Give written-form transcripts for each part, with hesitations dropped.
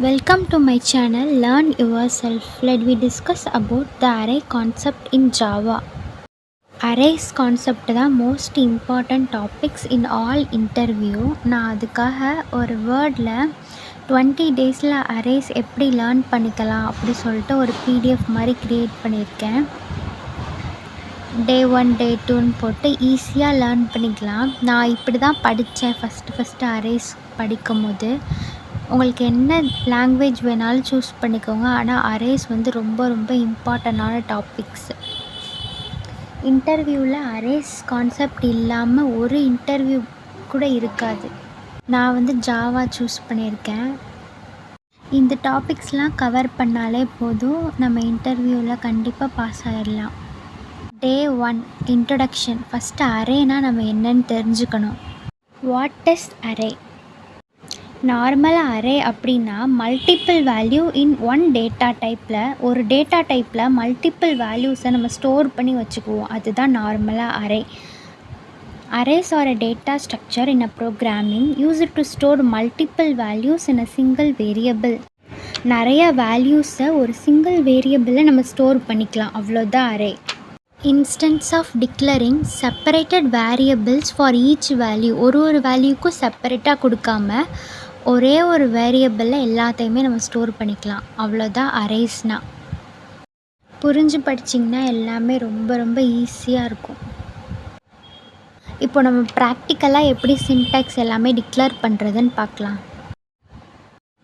Welcome to my channel Learn Yourself. Let me discuss about the array concept in Java. Arrays concept தான் most important topics in all interview. நான் அதுக்காக ஒரு வேர்டில் 20 டேஸில் arrays எப்படி learn பண்ணிக்கலாம் அப்படி சொல்லிட்டு ஒரு பிடிஎஃப் மாதிரி க்ரியேட் பண்ணியிருக்கேன். Day 1 Day 2ன்னு போட்டு ஈஸியாக லேர்ன் பண்ணிக்கலாம். நான் இப்படி தான் படித்தேன் ஃபஸ்ட்டு அரேஸ் படிக்கும் போது. உங்களுக்கு என்ன லாங்குவேஜ் வேணாலும் சூஸ் பண்ணிக்கோங்க, ஆனால் அரேஸ் வந்து ரொம்ப ரொம்ப இம்பார்ட்டண்டான டாபிக்ஸ். இன்டர்வியூவில் அரேஸ் கான்செப்ட் இல்லாமல் ஒரு இன்டர்வியூ கூட இருக்காது. நான் வந்து ஜாவா சூஸ் பண்ணியிருக்கேன். இந்த டாபிக்ஸ்லாம் கவர் பண்ணாலே போதும், நம்ம இன்டர்வியூவில் கண்டிப்பாக பாஸ் ஆகிடலாம். Day 1 introduction. ஃபஸ்ட்டு அரேனா நம்ம என்னன்னு தெரிஞ்சுக்கணும். What is array? நார்மலாக அரே அப்படின்னா multiple value in one data டைப்பில், ஒரு டேட்டா டைப்பில் மல்டிப்பிள் வேல்யூஸை நம்ம ஸ்டோர் பண்ணி வச்சுக்குவோம். அதுதான் நார்மலாக array. Arrays are a data structure in a programming used to store multiple values in a single variable. நிறைய வேல்யூஸை ஒரு சிங்கிள் வேரியபிளில் நம்ம ஸ்டோர் பண்ணிக்கலாம், அவ்வளோதான் array. Instance of declaring separated variables for each value. ஒரு வேல்யூக்கும் செப்பரேட்டாக கொடுக்காம ஒரே ஒரு வேரியபிளில் எல்லாத்தையுமே நம்ம ஸ்டோர் பண்ணிக்கலாம், அவ்வளோதான் அரேஸ்னால். புரிஞ்சு படிச்சிங்கன்னா எல்லாமே ரொம்ப ரொம்ப ஈஸியாக இருக்கும். இப்போ நம்ம ப்ராக்டிக்கலாக எப்படி சின்டாக்ஸ் எல்லாமே டிக்ளேர் பண்ணுறதுன்னு பார்க்கலாம்.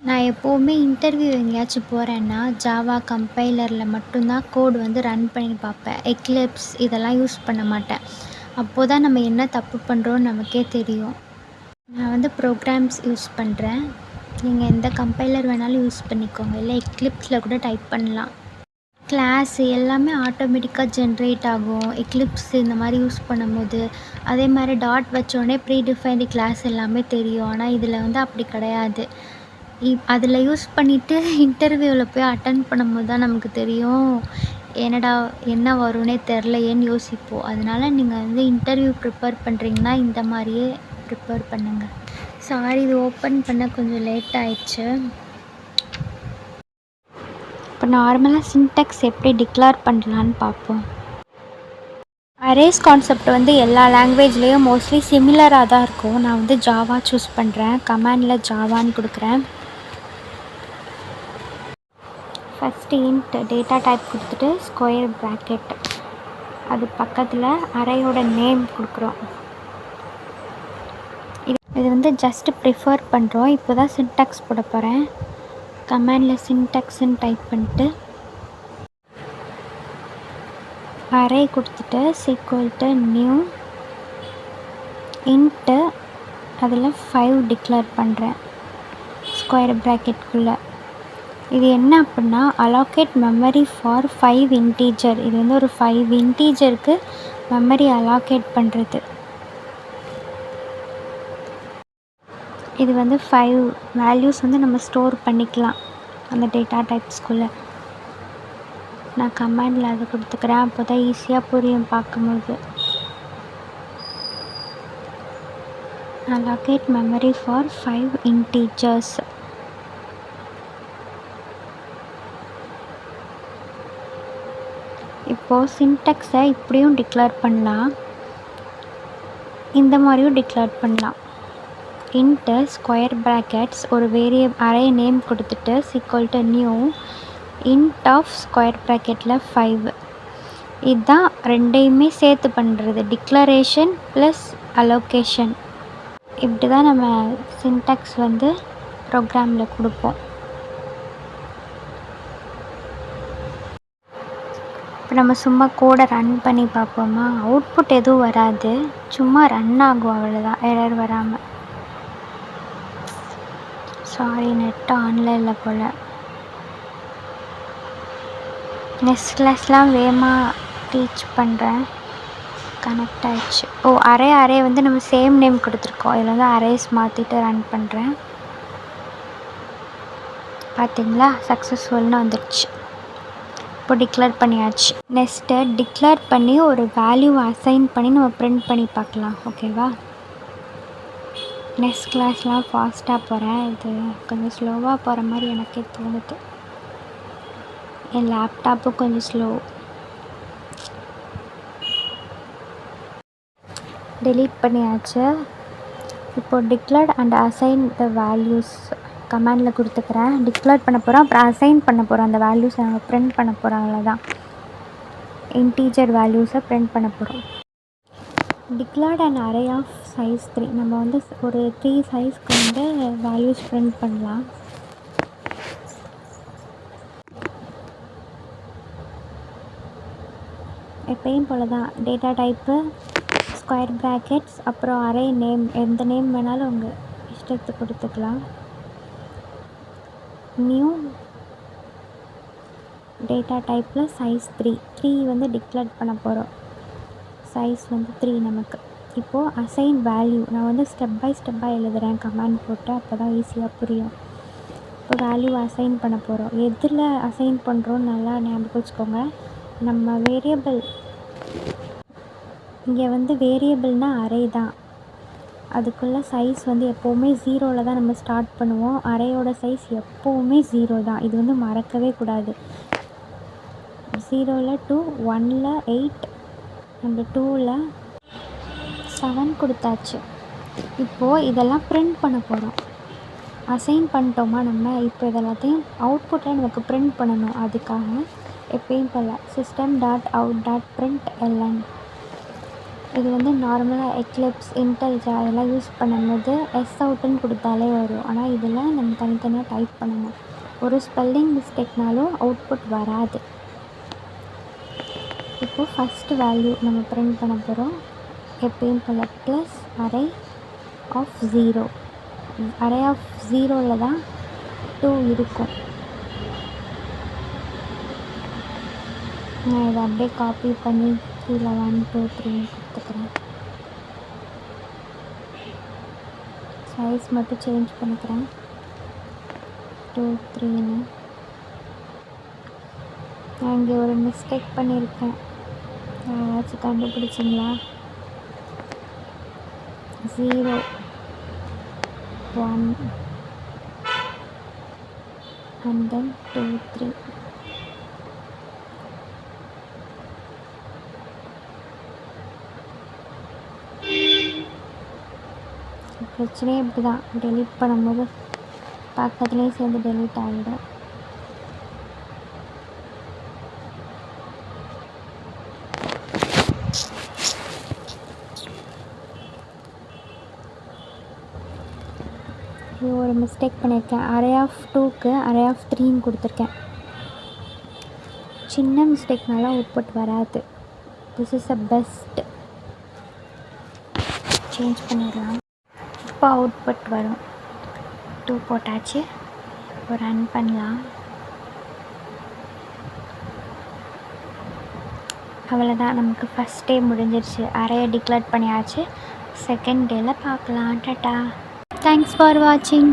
நான் எப்போவுமே இன்டர்வியூ எங்கேயாச்சும் போகிறேன்னா ஜாவா கம்பைலரில் மட்டும்தான் கோட் வந்து ரன் பண்ணி பார்ப்பேன். எக்லிப்ஸ் இதெல்லாம் யூஸ் பண்ண மாட்டேன். அப்போது தான் நம்ம என்ன தப்பு பண்ணுறோன்னு நமக்கே தெரியும். நான் வந்து ப்ரோக்ராம்ஸ் யூஸ் பண்ணுறேன். நீங்கள் எந்த கம்பைலர் வேணாலும் யூஸ் பண்ணிக்கோங்க, இல்லை எக்லிப்ஸில் கூட டைப் பண்ணலாம். கிளாஸ் எல்லாமே ஆட்டோமேட்டிக்காக ஜென்ரேட் ஆகும் எக்லிப்ஸ் இந்த மாதிரி யூஸ் பண்ணும்போது. அதே மாதிரி டாட் வச்சோடனே ப்ரீ டிஃபைன்டு கிளாஸ் எல்லாமே தெரியும். ஆனால் இதில் வந்து அப்படி கிடையாது. அதில் யூஸ் பண்ணிவிட்டு இன்டர்வியூவில் போய் அட்டன் பண்ணும்போது தான் நமக்கு தெரியும், என்னடா என்ன வரும்னே தெரிலையேன்னு யோசிப்போம். அதனால் நீங்கள் வந்து இன்டர்வியூ ப்ரிப்பேர் பண்ணுறீங்கன்னா இந்த மாதிரியே ப்ரிப்பேர் பண்ணுங்கள். சாரி, இது ஓப்பன் பண்ண கொஞ்சம் லேட் ஆயிடுச்சு. இப்போ நார்மலாக சின்டாக்ஸ் எப்படி டிக்ளேர் பண்ணலான்னு பார்ப்போம். அரேஸ் கான்செப்ட் வந்து எல்லா லாங்குவேஜ்லேயும் மோஸ்ட்லி சிமிலராக தான் இருக்கும். நான் வந்து ஜாவா சூஸ் பண்ணுறேன். கமாண்டில் ஜாவான்னு கொடுக்குறேன். ஃபஸ்ட்டு இன்ட் டேட்டா டைப் கொடுத்துட்டு ஸ்கொயர் ப்ராக்கெட், அது பக்கத்தில் அரேயோட நேம் கொடுக்குறோம். இது வந்து ஜஸ்ட்டு ப்ரிஃபர் பண்ணுறோம். இப்போ தான் சின்டாக்ஸ் போட போகிறேன். கமாண்டில் சின்டாக்ஸ்ன்னு டைப் பண்ணிட்டு அரே கொடுத்துட்டு ஈக்குவல் நியூ இன்ட்டு அதில் 5 டிக்ளேர் பண்ணுறேன் ஸ்கொயர் ப்ராக்கெட்குள்ளே. இது என்ன அப்படின்னா அலோகேட் மெமரி ஃபார் 5 இன்டீஜர். இது வந்து ஒரு 5 இன்டீஜருக்கு மெமரி அலோகேட் பண்ணுறது. இது வந்து 5 வேல்யூஸ் வந்து நம்ம ஸ்டோர் பண்ணிக்கலாம் அந்த டேட்டா டைப்ஸ்குள்ளே. நான் கமாண்டில் அது கொடுத்துக்கிறேன், அப்போ தான் ஈஸியாக புரியும் பார்க்கும்போது. allocate memory for 5 integers. இப்போது சின்டாக்ஸை இப்படியும் டிக்ளேர் பண்ணலாம், இந்த மாதிரியும் டிக்ளேர் பண்ணலாம். Into square brackets array name நேம் கொடுத்துட்டு equal to new int of square ப்ராக்கெட்டில் 5. இதுதான் ரெண்டையுமே சேர்த்து பண்ணுறது, டிக்ளரேஷன் ப்ளஸ் அலோகேஷன். இப்படி தான் நம்ம சின்டாக்ஸ் வந்து ப்ரோக்ராமில் கொடுப்போம். இப்போ நம்ம சும்மா கோடை ரன் பண்ணி பார்ப்போமா? அவுட்புட் எதுவும் வராது, சும்மா ரன் ஆகும், அவ்வளோதான், எரர் வராமல். சாரி, நெட் ஆன்லைனில் போல். நெக்ஸ்ட் கிளாஸ்லாம் வேகமாக டீச் பண்ணுறேன். கனெக்ட் ஆகிடுச்சு. அரே வந்து நம்ம சேம் நேம் கொடுத்துருக்கோம். இதில் வந்து அரேஸ் மாற்றிட்டு ரன் பண்ணுறேன். பார்த்திங்களா, சக்ஸஸ்ஃபுல்னு வந்துடுச்சு. இப்போ டிக்ளேர் பண்ணியாச்சு. நெக்ஸ்ட்டு டிக்ளேர் பண்ணி ஒரு வேல்யூ அசைன் பண்ணி நம்ம பிரிண்ட் பண்ணி பார்க்கலாம். ஓகேவா? நெக்ஸ்ட் கிளாஸ்லாம் ஃபாஸ்ட்டாக போகிறேன். இது கொஞ்சம் ஸ்லோவாக போகிற மாதிரி எனக்கே தோணுது. என் லேப்டாப்பும் கொஞ்சம் ஸ்லோ. டெலீட் பண்ணியாச்சு. இப்போது declared and assign the values கமாண்டில் கொடுத்துக்கிறேன். டிக்ளேர் பண்ண போகிறோம், அப்புறம் அசைன் பண்ண போகிறோம். அந்த வேல்யூஸை நம்ம ப்ரிண்ட் பண்ண போகிறோம். அவ்வளோதான், இன்டீஜர் வேல்யூஸை ப்ரிண்ட் பண்ண போகிறோம். Declared and array of size 3. நம்ம வந்து ஒரு 3 சைஸ்க்கு வந்து வேல்யூஸ் ப்ரிண்ட் பண்ணலாம். எப்பயும் போல தான் டேட்டா டைப்பு, ஸ்கொயர் ப்ராக்கெட்ஸ், அப்புறம் அரே நேம். எந்த நேம் வேணாலும் உங்கள் இஷ்டத்துக்கு கொடுத்துக்கலாம். நியூ டேட்டா டைப்பில் சைஸ் 3 வந்து டிக்ளேர் பண்ண போகிறோம். சைஸ் வந்து 3 நமக்கு. இப்போது அசைன் வேல்யூ நான் வந்து ஸ்டெப் பை ஸ்டெப்பாக எழுதுகிறேன் கமாண்ட் போட்டு, அப்போ தான் ஈஸியாக புரியும். இப்போ வேல்யூ அசைன் பண்ண போகிறோம். எதில் அசைன் பண்ணுறோன்னு நல்லா ஞாபகம் வச்சுக்கோங்க. நம்ம வேரியபிள், இங்கே வந்து வேரியபிள்னால் அரே தான். அதுக்குள்ளே சைஸ் வந்து எப்போவுமே 0ல் தான் நம்ம ஸ்டார்ட் பண்ணுவோம். அரேயோட சைஸ் எப்போவுமே 0 தான். இது வந்து மறக்கவே கூடாது. 0ல் 2, 1ல் 8 அண்ட் 2ல் 7 கொடுத்தாச்சு. இப்போது இதெல்லாம் ப்ரிண்ட் பண்ண போகிறோம். அசைன் பண்ணிட்டோமா நம்ம. இப்போ இதெல்லாத்தையும் அவுட்புட்டில் நமக்கு ப்ரிண்ட் பண்ணணும். அதுக்காக எப்பயும் போல் system.out.println. இது வந்து நார்மலாக எக்லிப்ஸ், இன்டெல்ஜா அதெல்லாம் யூஸ் பண்ணும்போது அவுட்டுன்னு கொடுத்தாலே வரும். ஆனால் இதில் நம்ம தனித்தனியாக டைப் பண்ணணும். ஒரு ஸ்பெல்லிங் மிஸ்டேக்னாலும் அவுட்புட் வராது. இப்போது ஃபஸ்ட்டு வேல்யூ நம்ம ப்ரிண்ட் பண்ண போகிறோம். எப்பயும் போல் plus array of 0. Array of 0ல் தான் 2 இருக்கும். நான் இதை அப்படியே காப்பி பண்ணி கீழே 1 2 3 கொடுத்துக்கிறேன். சைஸ் மட்டும் சேஞ்ச் பண்ணிக்கிறேன் 2 3ன்னு. நான் இங்கே ஒரு மிஸ்டேக் பண்ணியிருக்கேன், யாராச்சும் கண்டுபிடிச்சிங்களா? 0 1 and then 2 3. பிரச்சனையே இப்படி தான், டெலீட் பண்ணும்போது பக்கத்துலேயே சேர்ந்து டெலீட் ஆகிடும். ஒரு மிஸ்டேக் பண்ணியிருக்கேன். அரே ஆஃப் 2க்கு அரே ஆஃப் 3ன்னு கொடுத்துருக்கேன். சின்ன மிஸ்டேக்னால அவுட்புட் வராது. This is a best. Change பண்ணிடலாம். இப்போ அவுட்புட் வரும். 2 போட்டாச்சு. இப்போ ரன் பண்ணலாம். அவ்வளோதான், நமக்கு ஃபஸ்ட் டே முடிஞ்சிருச்சு. அரேயை டிக்ளேர் பண்ணியாச்சு. செகண்ட் டேயில் பார்க்கலாம். டாட்டா. தேங்க்ஸ் ஃபார் வாட்சிங்.